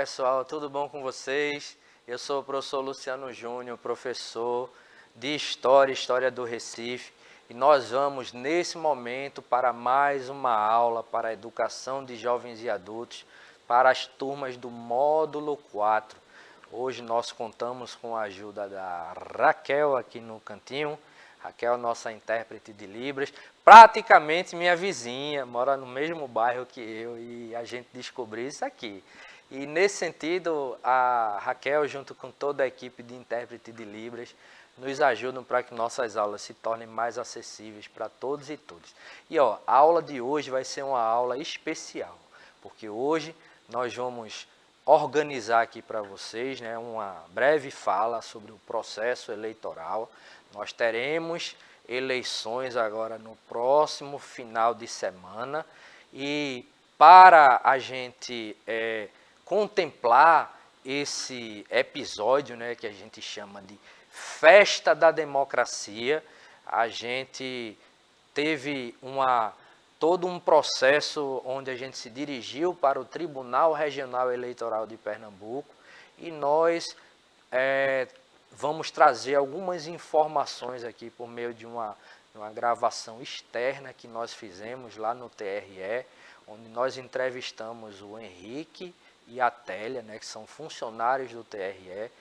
pessoal, tudo bom com vocês? Eu sou o professor Luciano Júnior, professor de História do Recife, e nós vamos nesse momento para mais uma aula para a educação de jovens e adultos para as turmas do módulo 4. Hoje nós contamos com a ajuda da Raquel aqui no cantinho. Raquel, nossa intérprete de Libras, praticamente minha vizinha, mora no mesmo bairro que eu e a gente descobriu isso aqui. E nesse sentido, a Raquel, junto com toda a equipe de intérprete de Libras, nos ajudam para que nossas aulas se tornem mais acessíveis para todos e todas. E a aula de hoje vai ser uma aula especial, porque hoje nós vamos organizar aqui para vocês, né, uma breve fala sobre o processo eleitoral. Nós teremos eleições agora no próximo final de semana e para a gente contemplar esse episódio, né, que a gente chama de Festa da Democracia, a gente teve todo um processo onde a gente se dirigiu para o Tribunal Regional Eleitoral de Pernambuco e nós vamos trazer algumas informações aqui por meio de uma gravação externa que nós fizemos lá no TRE, onde nós entrevistamos o Henrique e a Télia, né, que são funcionários do TRE,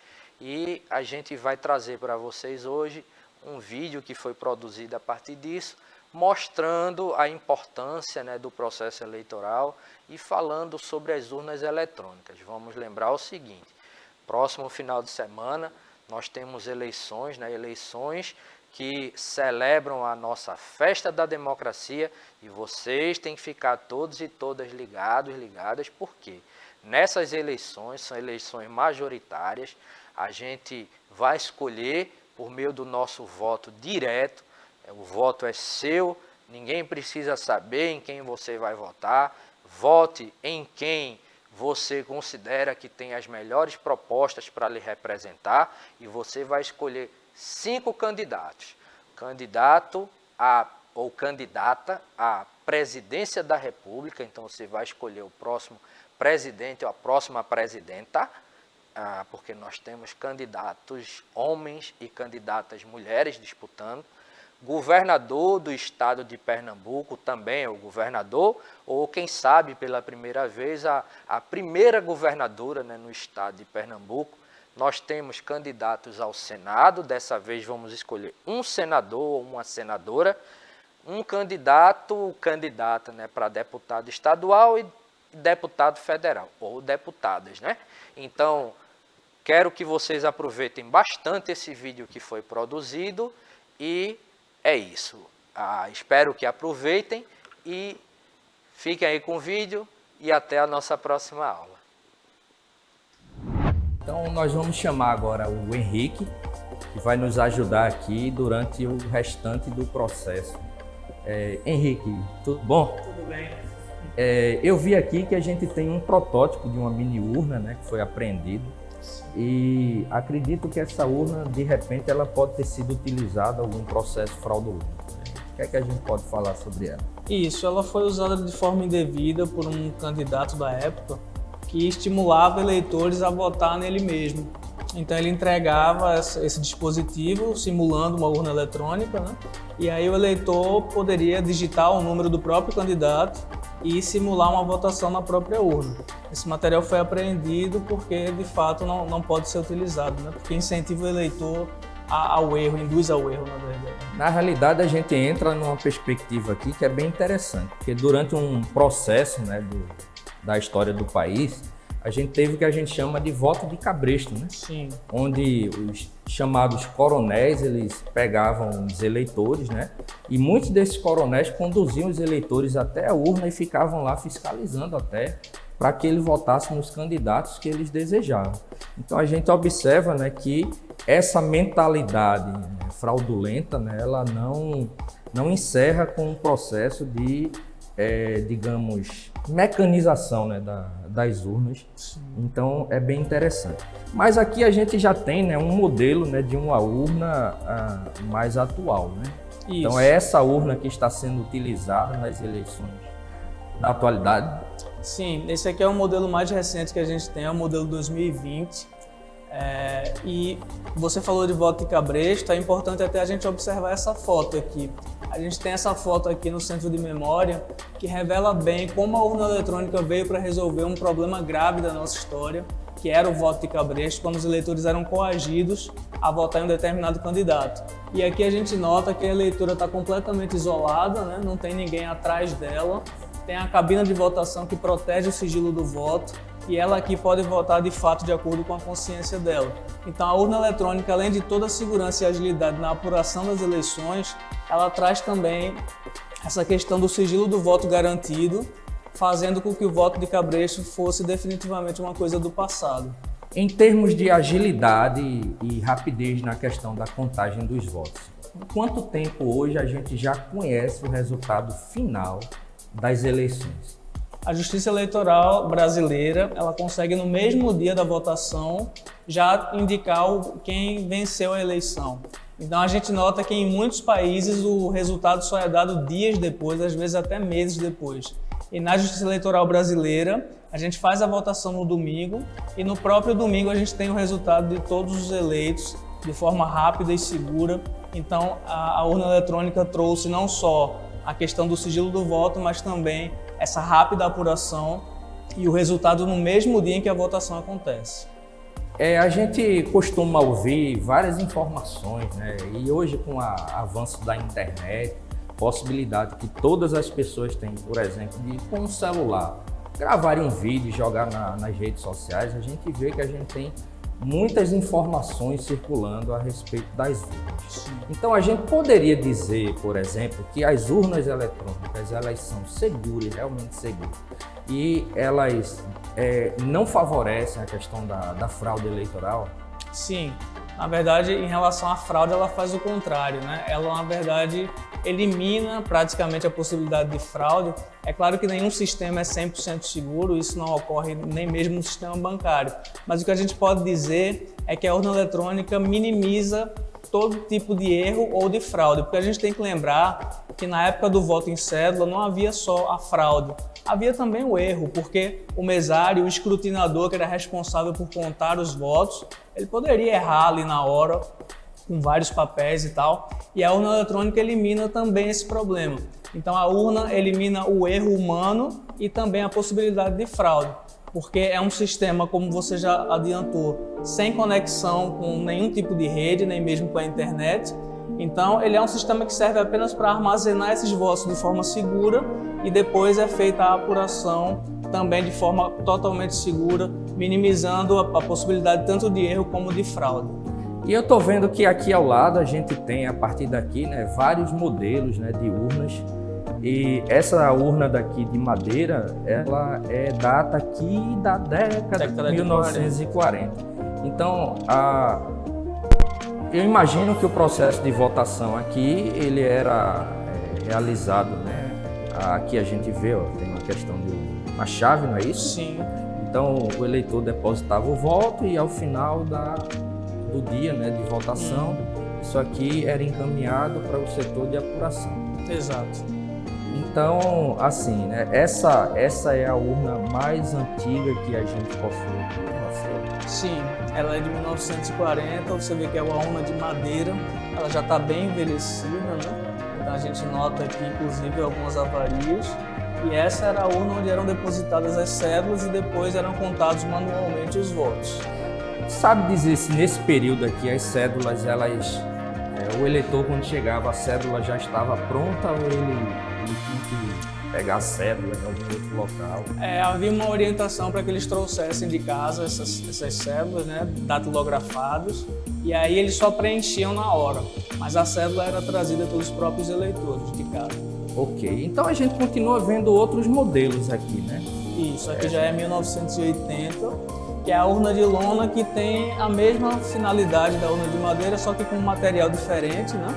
e a gente vai trazer para vocês hoje um vídeo que foi produzido a partir disso, mostrando a importância, né, do processo eleitoral e falando sobre as urnas eletrônicas. Vamos lembrar o seguinte: próximo final de semana nós temos eleições, né, eleições que celebram a nossa festa da democracia, e vocês têm que ficar todos e todas ligadas, porque nessas eleições, são eleições majoritárias, a gente vai escolher por meio do nosso voto direto. O voto é seu, ninguém precisa saber em quem você vai votar. Vote em quem você considera que tem as melhores propostas para lhe representar, e você vai escolher 5 candidatos. Candidato ou candidata à presidência da República, então você vai escolher o próximo presidente ou a próxima presidenta, porque nós temos candidatos homens e candidatas mulheres disputando. Governador do estado de Pernambuco, também é o governador, ou quem sabe pela primeira vez a primeira governadora, né, no estado de Pernambuco. Nós temos candidatos ao Senado, dessa vez vamos escolher um senador ou uma senadora, um candidato ou candidata, né, para deputado estadual e deputado federal, ou deputadas, né? Então, quero que vocês aproveitem bastante esse vídeo que foi produzido e é isso. Espero que aproveitem e fiquem aí com o vídeo e até a nossa próxima aula. Então nós vamos chamar agora o Henrique, que vai nos ajudar aqui durante o restante do processo. Henrique, tudo bom? Tudo bem. Eu vi aqui que a gente tem um protótipo de uma mini urna, né, que foi apreendido. E acredito que essa urna, de repente, ela pode ter sido utilizada em algum processo fraudulento. O que é que a gente pode falar sobre ela? Isso, ela foi usada de forma indevida por um candidato da época que estimulava eleitores a votar nele mesmo. Então ele entregava esse dispositivo simulando uma urna eletrônica, né? E aí o eleitor poderia digitar o número do próprio candidato e simular uma votação na própria urna. Esse material foi apreendido porque, de fato, não pode ser utilizado, né? Porque incentiva o eleitor ao erro, induz ao erro, na verdade. Na realidade, a gente entra numa perspectiva aqui que é bem interessante, porque durante um processo, né, da história do país, a gente teve o que a gente chama de voto de cabresto, né? Sim. Onde os chamados coronéis, eles pegavam os eleitores, né? E muitos desses coronéis conduziam os eleitores até a urna e ficavam lá fiscalizando até para que ele votasse nos candidatos que eles desejavam. Então a gente observa, né, que essa mentalidade, né, fraudulenta, né, ela não encerra com o processo de, digamos, mecanização, né, das urnas. Sim. Então é bem interessante. Mas aqui a gente já tem, né, um modelo, né, de uma urna mais atual, né? Isso. Então é essa urna que está sendo utilizada nas eleições na atualidade. Sim, esse aqui é o modelo mais recente que a gente tem, é o modelo 2020. E você falou de voto de cabresto, é importante até a gente observar essa foto aqui. A gente tem essa foto aqui no centro de memória que revela bem como a urna eletrônica veio para resolver um problema grave da nossa história, que era o voto de cabresto, quando os eleitores eram coagidos a votar em um determinado candidato. E aqui a gente nota que a eleitora está completamente isolada, né? Não tem ninguém atrás dela, tem a cabina de votação que protege o sigilo do voto, e ela aqui pode votar de fato de acordo com a consciência dela. Então a urna eletrônica, além de toda a segurança e agilidade na apuração das eleições, ela traz também essa questão do sigilo do voto garantido, fazendo com que o voto de cabresto fosse definitivamente uma coisa do passado. Em termos de agilidade e rapidez na questão da contagem dos votos, em quanto tempo hoje a gente já conhece o resultado final das eleições? A Justiça Eleitoral brasileira, ela consegue no mesmo dia da votação já indicar quem venceu a eleição. Então a gente nota que em muitos países o resultado só é dado dias depois, às vezes até meses depois. E na Justiça Eleitoral brasileira, a gente faz a votação no domingo e no próprio domingo a gente tem o resultado de todos os eleitos de forma rápida e segura. Então a urna eletrônica trouxe não só a questão do sigilo do voto, mas também essa rápida apuração e o resultado no mesmo dia em que a votação acontece. A gente costuma ouvir várias informações, né? E hoje com o avanço da internet, possibilidade que todas as pessoas têm, por exemplo, de com um celular gravarem um vídeo e jogar nas redes sociais, a gente vê que a gente tem muitas informações circulando a respeito das urnas. Então a gente poderia dizer, por exemplo, que as urnas eletrônicas elas são seguras, realmente seguras, e elas não favorecem a questão da fraude eleitoral? Sim, na verdade, em relação à fraude, ela faz o contrário, né? Ela, na verdade, elimina praticamente a possibilidade de fraude. É claro que nenhum sistema é 100% seguro, isso não ocorre nem mesmo no sistema bancário. Mas o que a gente pode dizer é que a urna eletrônica minimiza todo tipo de erro ou de fraude, porque a gente tem que lembrar que na época do voto em cédula não havia só a fraude, havia também o erro, porque o mesário, o escrutinador que era responsável por contar os votos, ele poderia errar ali na hora, com vários papéis e tal, e a urna eletrônica elimina também esse problema. Então a urna elimina o erro humano e também a possibilidade de fraude, porque é um sistema, como você já adiantou, sem conexão com nenhum tipo de rede, nem mesmo com a internet. Então ele é um sistema que serve apenas para armazenar esses votos de forma segura e depois é feita a apuração também de forma totalmente segura, minimizando a possibilidade tanto de erro como de fraude. E eu estou vendo que aqui ao lado a gente tem, a partir daqui, né, vários modelos, né, de urnas. E essa urna daqui de madeira, ela data aqui da década de 1940. Então, eu imagino que o processo de votação aqui, ele era realizado, né? Aqui a gente vê, ó, tem uma questão de uma chave, não é isso? Sim. Então, o eleitor depositava o voto e ao final do dia, né, de votação, isso aqui era encaminhado para o setor de apuração. Exato. Então, assim, né, essa é a urna mais antiga que a gente possui aqui no Maceió. Sim, ela é de 1940, você vê que é uma urna de madeira, ela já está bem envelhecida, né? Então a gente nota aqui, inclusive, algumas avarias. E essa era a urna onde eram depositadas as cédulas e depois eram contados manualmente os votos. Sabe dizer se nesse período aqui as cédulas, o eleitor quando chegava, a cédula já estava pronta ou ele tinha que pegar a cédula em algum outro local? Havia uma orientação para que eles trouxessem de casa essas cédulas, né, datilografadas, e aí eles só preenchiam na hora, mas a cédula era trazida pelos próprios eleitores de casa. Ok, então a gente continua vendo outros modelos aqui, né? Isso, aqui já é 1980. Que é a urna de lona que tem a mesma finalidade da urna de madeira, só que com um material diferente, né?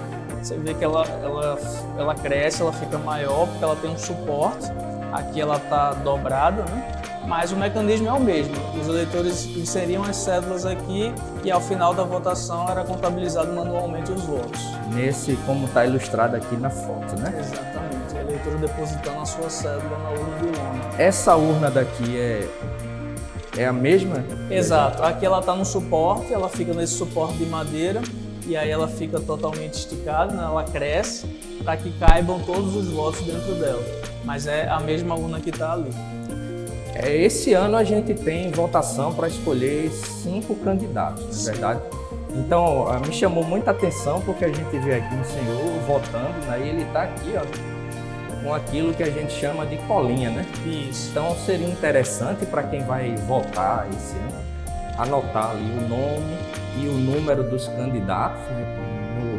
Você vê que ela cresce, ela fica maior porque ela tem um suporte. Aqui ela está dobrada, né? Mas o mecanismo é o mesmo. Os eleitores inseriam as cédulas aqui e ao final da votação era contabilizado manualmente os votos. Como está ilustrado aqui na foto, né? Exatamente. O eleitor eleitor depositando a sua cédula na urna de lona. Essa urna daqui é a mesma? Exato. Aqui ela está no suporte, ela fica nesse suporte de madeira e aí ela fica totalmente esticada, né? Ela cresce para que caibam todos os votos dentro dela. Mas é a mesma urna que está ali. Esse ano a gente tem votação para escolher 5 candidatos, na verdade. Então, me chamou muita atenção porque a gente vê aqui um senhor votando, né? E ele está aqui, ó, com aquilo que a gente chama de colinha, né? Isso. Então, seria interessante para quem vai votar esse ano anotar ali o nome e o número dos candidatos, né,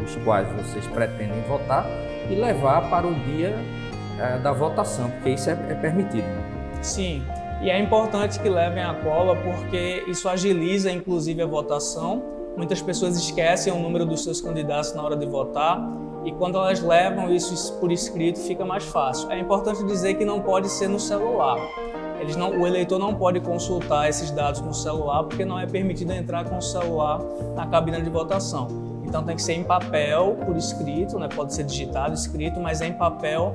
nos quais vocês pretendem votar e levar para o dia da votação, porque isso é permitido. Sim. E é importante que levem a cola porque isso agiliza, inclusive, a votação. Muitas pessoas esquecem o número dos seus candidatos na hora de votar e quando elas levam isso por escrito fica mais fácil. É importante dizer que não pode ser no celular. O eleitor não pode consultar esses dados no celular porque não é permitido entrar com o celular na cabine de votação. Então tem que ser em papel, por escrito, né? Pode ser digitado, escrito, mas é em papel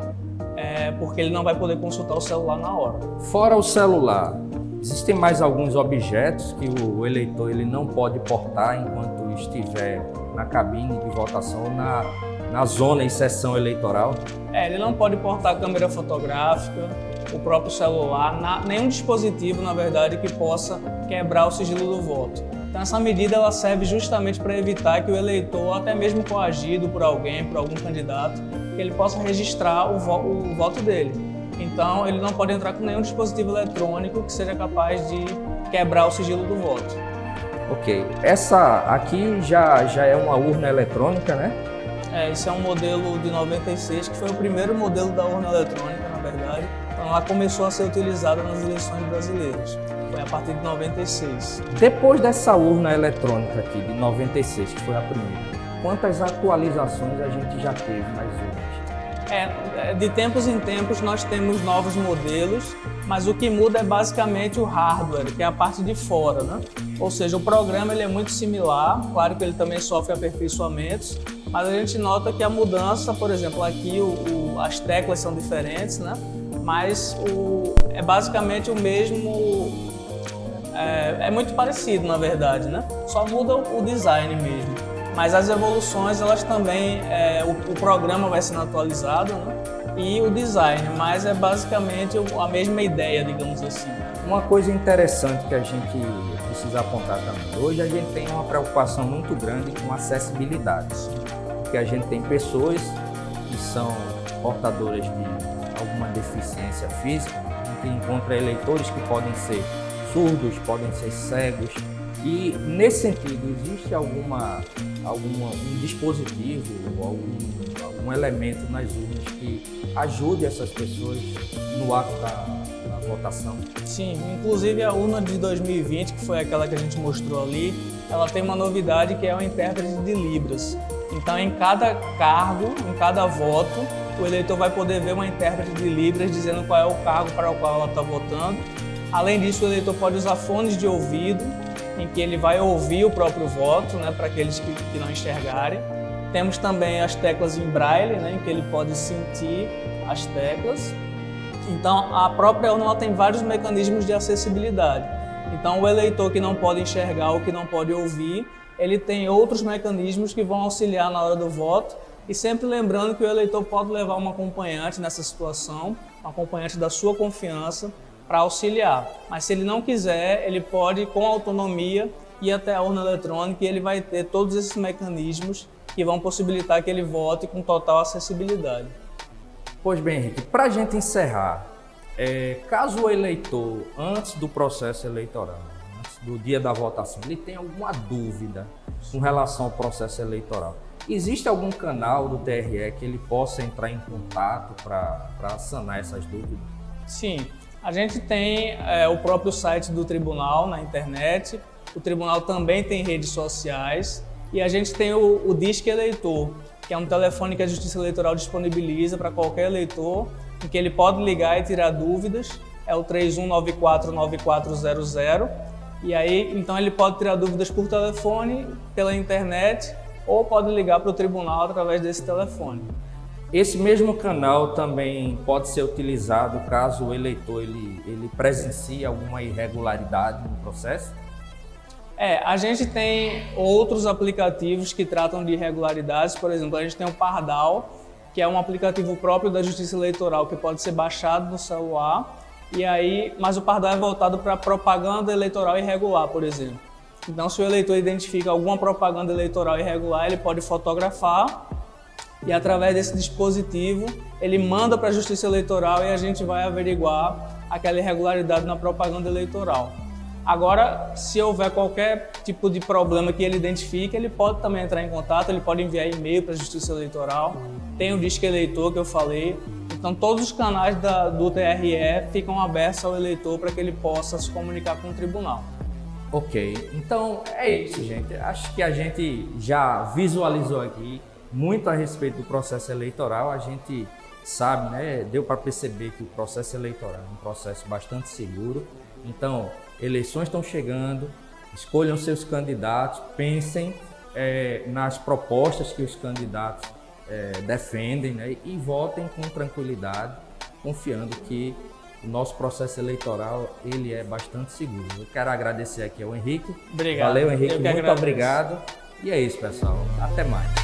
porque ele não vai poder consultar o celular na hora. Fora o celular, existem mais alguns objetos que o eleitor ele não pode portar enquanto estiver na cabine de votação, na zona e sessão eleitoral? Ele não pode portar câmera fotográfica, o próprio celular, nenhum dispositivo, na verdade, que possa quebrar o sigilo do voto. Então essa medida ela serve justamente para evitar que o eleitor, até mesmo coagido por alguém, por algum candidato, que ele possa registrar o voto dele. Então ele não pode entrar com nenhum dispositivo eletrônico que seja capaz de quebrar o sigilo do voto. Ok. Essa aqui já é uma urna eletrônica, né? Esse é um modelo de 96, que foi o primeiro modelo da urna eletrônica, na verdade. Então ela começou a ser utilizada nas eleições brasileiras. Foi a partir de 96. Depois dessa urna eletrônica aqui, de 96, que foi a primeira, quantas atualizações a gente já teve nas urnas? De tempos em tempos nós temos novos modelos, mas o que muda é basicamente o hardware, que é a parte de fora, né? Ou seja, o programa ele é muito similar, claro que ele também sofre aperfeiçoamentos, mas a gente nota que a mudança, por exemplo, aqui as teclas são diferentes, né? Mas é basicamente o mesmo, é muito parecido na verdade, né? Só muda o design mesmo. Mas as evoluções, elas também, o programa vai sendo atualizado, né? E o design, mas é basicamente a mesma ideia, digamos assim. Uma coisa interessante que a gente precisa apontar também, hoje a gente tem uma preocupação muito grande com acessibilidade, porque a gente tem pessoas que são portadoras de alguma deficiência física, a gente encontra eleitores que podem ser surdos, podem ser cegos, e nesse sentido existe algum dispositivo, algum elemento nas urnas que ajude essas pessoas no ato da votação? Sim, inclusive a urna de 2020, que foi aquela que a gente mostrou ali, ela tem uma novidade que é o intérprete de Libras. Então em cada cargo, em cada voto, o eleitor vai poder ver uma intérprete de Libras dizendo qual é o cargo para o qual ela está votando. Além disso, o eleitor pode usar fones de ouvido, em que ele vai ouvir o próprio voto, né, para aqueles que não enxergarem. Temos também as teclas em braille, né, em que ele pode sentir as teclas. Então, a própria urna tem vários mecanismos de acessibilidade. Então, o eleitor que não pode enxergar ou que não pode ouvir, ele tem outros mecanismos que vão auxiliar na hora do voto. E sempre lembrando que o eleitor pode levar uma acompanhante nessa situação, uma acompanhante da sua confiança, para auxiliar. Mas se ele não quiser, ele pode, com autonomia, ir até a urna eletrônica e ele vai ter todos esses mecanismos que vão possibilitar que ele vote com total acessibilidade. Pois bem, Henrique, para a gente encerrar, caso o eleitor, antes do processo eleitoral, antes do dia da votação, ele tenha alguma dúvida com relação ao processo eleitoral, existe algum canal do TRE que ele possa entrar em contato para sanar essas dúvidas? Sim. A gente tem o próprio site do tribunal na internet, o tribunal também tem redes sociais e a gente tem o Disque Eleitor, que é um telefone que a Justiça Eleitoral disponibiliza para qualquer eleitor, em que ele pode ligar e tirar dúvidas, é o 3194-9400, e aí então ele pode tirar dúvidas por telefone, pela internet, ou pode ligar para o tribunal através desse telefone. Esse mesmo canal também pode ser utilizado caso o eleitor ele presencie alguma irregularidade no processo? A gente tem outros aplicativos que tratam de irregularidades. Por exemplo, a gente tem o Pardal, que é um aplicativo próprio da Justiça Eleitoral que pode ser baixado no celular. Mas o Pardal é voltado para propaganda eleitoral irregular, por exemplo. Então, se o eleitor identifica alguma propaganda eleitoral irregular, ele pode fotografar e, através desse dispositivo, ele manda para a Justiça Eleitoral e a gente vai averiguar aquela irregularidade na propaganda eleitoral. Agora, se houver qualquer tipo de problema que ele identifique, ele pode também entrar em contato, ele pode enviar e-mail para a Justiça Eleitoral, tem o Disque Eleitor que eu falei. Então, todos os canais do TRE ficam abertos ao eleitor para que ele possa se comunicar com o tribunal. Ok, então é isso, gente. Acho que a gente já visualizou aqui muito a respeito do processo eleitoral. A gente sabe, né? Deu para perceber que o processo eleitoral é um processo bastante seguro. Então, eleições estão chegando, escolham seus candidatos, pensem nas propostas que os candidatos defendem, né? E votem com tranquilidade, confiando que o nosso processo eleitoral ele é bastante seguro. Eu quero agradecer aqui ao Henrique. Obrigado. Valeu, Henrique. Muito obrigado. E é isso, pessoal. Até mais.